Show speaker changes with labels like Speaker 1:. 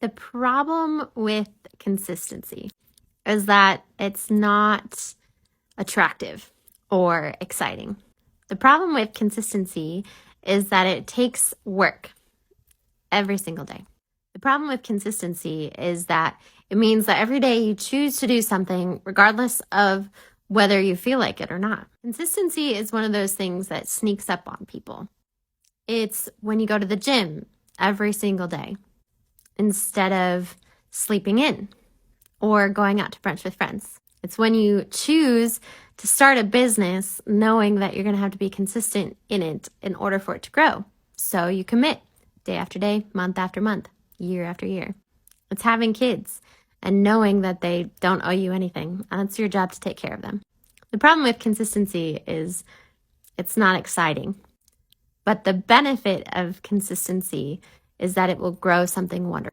Speaker 1: The problem with consistency is that it's not attractive or exciting. The problem with consistency is that it takes work every single day. The problem with consistency is that it means that every day you choose to do something regardless of whether you feel like it or not. Consistency is one of those things that sneaks up on people. It's when you go to the gym every single day instead of sleeping in or going out to brunch with friends. It's when you choose to start a business knowing that you're going to have to be consistent in it in order for it to grow. So you commit day after day, month after month, year after year. It's having kids and knowing that they don't owe you anything, and it's your job to take care of them. The problem with consistency is it's not exciting. But the benefit of consistency is that it will grow something wonderful.